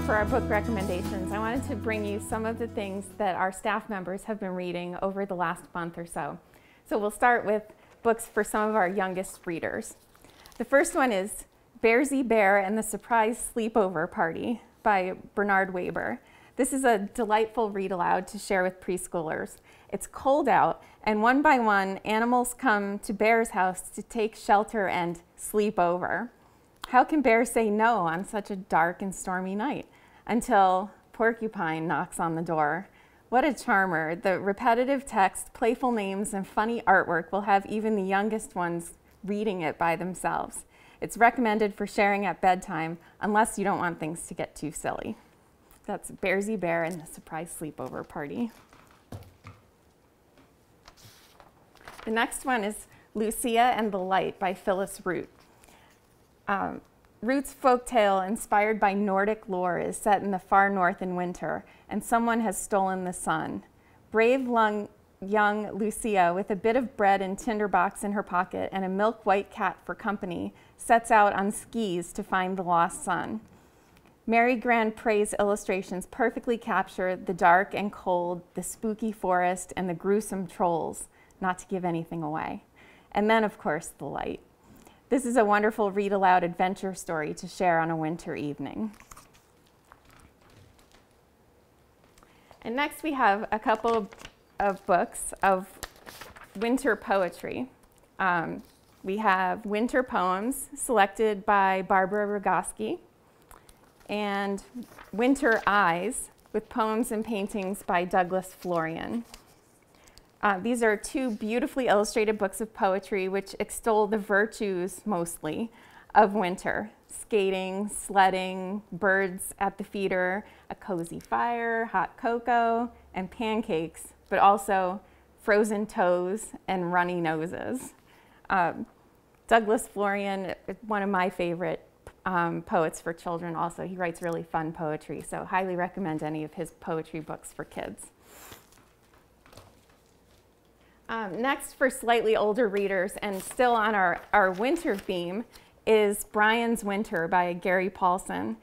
for our book recommendations, I wanted to bring you some of the things that our staff members have been reading over the last month or so. So we'll start with books for some of our youngest readers. The first one is Bearsy Bear and the Surprise Sleepover Party by Bernard Weber. This is a delightful read aloud to share with preschoolers. It's cold out, and one by one, animals come to Bear's house to take shelter and sleep over. How can Bear say no on such a dark and stormy night? Until Porcupine knocks on the door. What a charmer. The repetitive text, playful names, and funny artwork will have even the youngest ones reading it by themselves. It's recommended for sharing at bedtime, unless you don't want things to get too silly. That's Bearsy Bear and the Surprise Sleepover Party. The next one is Lucia and the Light by Phyllis Root. Root's folktale, inspired by Nordic lore, is set in the far north in winter, and someone has stolen the sun. Brave young Lucia, with a bit of bread and tinderbox in her pocket and a milk-white cat for company, sets out on skis to find the lost sun. Mary Grand Pray's illustrations perfectly capture the dark and cold, the spooky forest, and the gruesome trolls, not to give anything away. And then, of course, the light. This is a wonderful read-aloud adventure story to share on a winter evening. And next we have a couple of books of winter poetry. We have Winter Poems, selected by Barbara Rogoski, and Winter Eyes, with poems and paintings by Douglas Florian. These are two beautifully illustrated books of poetry which extol the virtues, mostly, of winter. Skating, sledding, birds at the feeder, a cozy fire, hot cocoa, and pancakes, but also frozen toes and runny noses. Douglas Florian, one of my favorite poets for children also. He writes really fun poetry, so highly recommend any of his poetry books for kids. Next, for slightly older readers, and still on our winter theme, is Brian's Winter by Gary Paulson.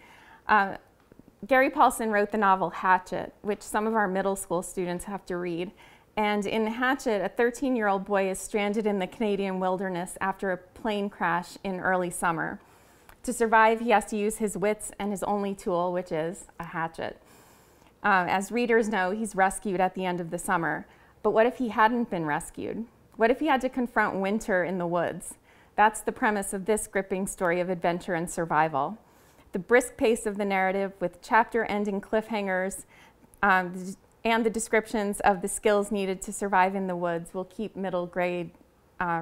Gary Paulson wrote the novel Hatchet, which some of our middle school students have to read. And in Hatchet, a 13-year-old boy is stranded in the Canadian wilderness after a plane crash in early summer. To survive, he has to use his wits and his only tool, which is a hatchet. As readers know, he's rescued at the end of the summer. But what if he hadn't been rescued? What if he had to confront winter in the woods? That's the premise of this gripping story of adventure and survival. The brisk pace of the narrative, with chapter-ending cliffhangers and the descriptions of the skills needed to survive in the woods, will keep middle grade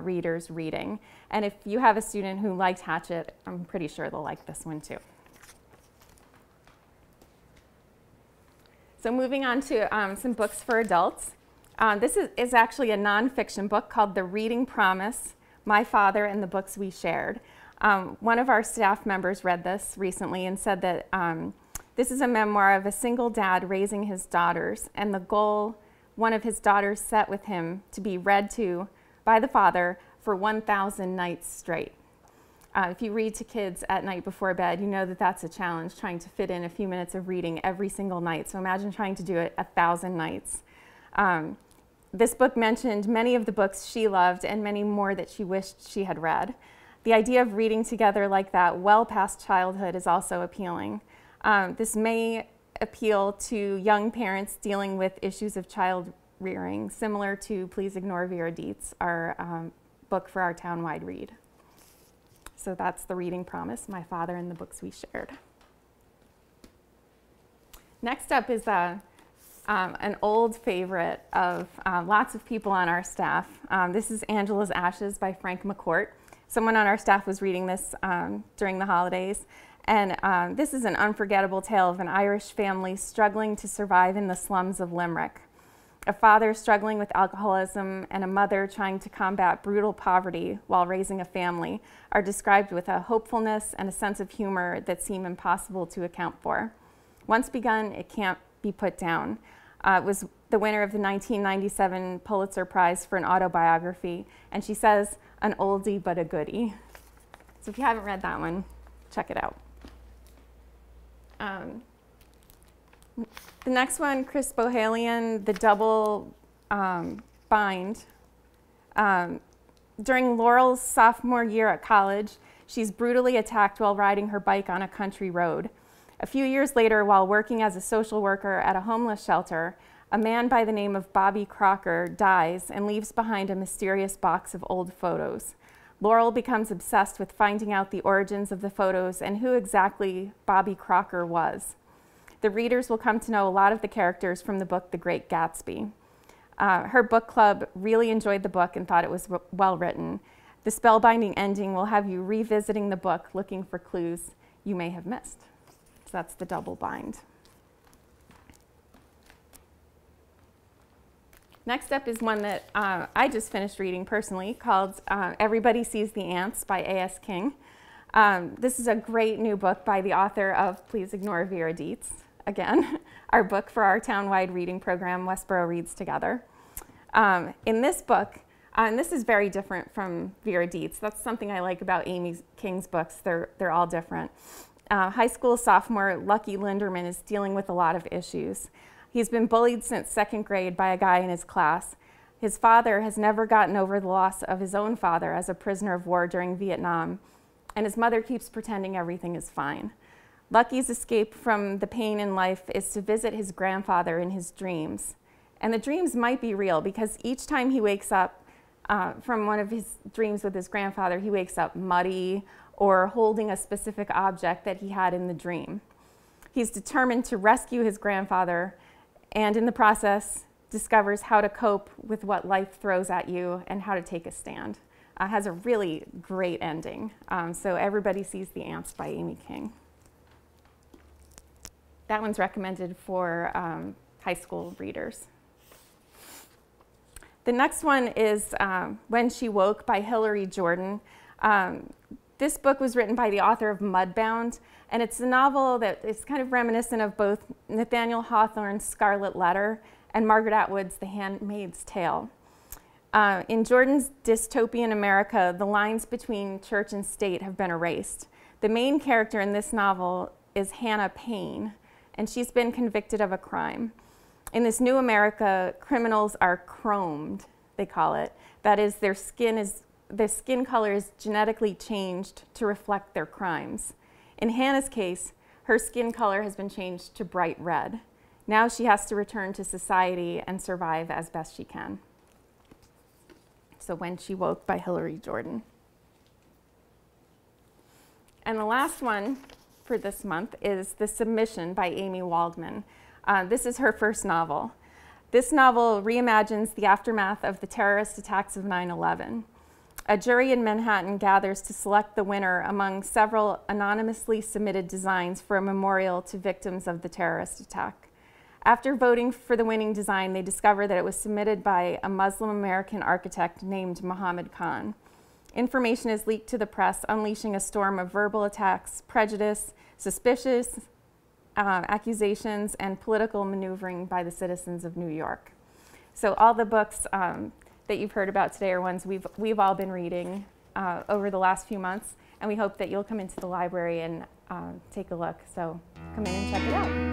readers reading. And if you have a student who liked Hatchet, I'm pretty sure they'll like this one too. So moving on to some books for adults. This is actually a nonfiction book called The Reading Promise, My Father and the Books We Shared. One of our staff members read this recently and said that this is a memoir of a single dad raising his daughters, and the goal one of his daughters set with him to be read to by the father for 1,000 nights straight. If you read to kids at night before bed, you know that that's a challenge, trying to fit in a few minutes of reading every single night. So imagine trying to do it 1,000 nights. This book mentioned many of the books she loved and many more that she wished she had read. The idea of reading together like that well past childhood is also appealing. This may appeal to young parents dealing with issues of child rearing, similar to Please Ignore Vera Dietz, our book for our town-wide read. So that's The Reading Promise, My Father and the Books We Shared. Next up is an old favorite of lots of people on our staff. This is Angela's Ashes by Frank McCourt. Someone on our staff was reading this during the holidays. And this is an unforgettable tale of an Irish family struggling to survive in the slums of Limerick. A father struggling with alcoholism and a mother trying to combat brutal poverty while raising a family are described with a hopefulness and a sense of humor that seem impossible to account for. Once begun, it can't be put down. It was the winner of the 1997 Pulitzer Prize for an autobiography, and she says, an oldie but a goodie. So if you haven't read that one, check it out. The next one, Chris Bohalian, the double bind. During Laurel's sophomore year at college, she's brutally attacked while riding her bike on a country road. A few years later, while working as a social worker at a homeless shelter, a man by the name of Bobby Crocker dies and leaves behind a mysterious box of old photos. Laurel becomes obsessed with finding out the origins of the photos and who exactly Bobby Crocker was. The readers will come to know a lot of the characters from the book The Great Gatsby. Her book club really enjoyed the book and thought it was well written. The spellbinding ending will have you revisiting the book looking for clues you may have missed. So that's the double bind. Next up is one that I just finished reading personally called Everybody Sees the Ants by A.S. King. This is a great new book by the author of Please Ignore Vera Dietz, again, our book for our town-wide reading program, Westborough Reads Together. In this book, and this is very different from Vera Dietz. That's something I like about Amy King's books. They're all different. High school sophomore Lucky Linderman is dealing with a lot of issues. He's been bullied since second grade by a guy in his class. His father has never gotten over the loss of his own father as a prisoner of war during Vietnam, and his mother keeps pretending everything is fine. Lucky's escape from the pain in life is to visit his grandfather in his dreams. And the dreams might be real because each time he wakes up from one of his dreams with his grandfather, he wakes up muddy or holding a specific object that he had in the dream. He's determined to rescue his grandfather and in the process discovers how to cope with what life throws at you and how to take a stand. Has a really great ending. So Everybody Sees the Ants by Amy King. That one's recommended for high school readers. The next one is When She Woke by Hilary Jordan. This book was written by the author of Mudbound, and it's a novel that is kind of reminiscent of both Nathaniel Hawthorne's Scarlet Letter and Margaret Atwood's The Handmaid's Tale. In Jordan's dystopian America, the lines between church and state have been erased. The main character in this novel is Hannah Payne, and she's been convicted of a crime. In this new America, criminals are chromed, they call it. That is, their skin color is genetically changed to reflect their crimes. In Hannah's case, her skin color has been changed to bright red. Now she has to return to society and survive as best she can. So When She Woke by Hilary Jordan. And the last one for this month is The Submission by Amy Waldman. This is her first novel. This novel reimagines the aftermath of the terrorist attacks of 9/11. A jury in Manhattan gathers to select the winner among several anonymously submitted designs for a memorial to victims of the terrorist attack. After voting for the winning design, they discover that it was submitted by a Muslim American architect named Muhammad Khan. Information is leaked to the press, unleashing a storm of verbal attacks, prejudice, suspicious accusations, and political maneuvering by the citizens of New York. So all the books that you've heard about today are ones we've all been reading over the last few months, and we hope that you'll come into the library and take a look. So come in and check it out.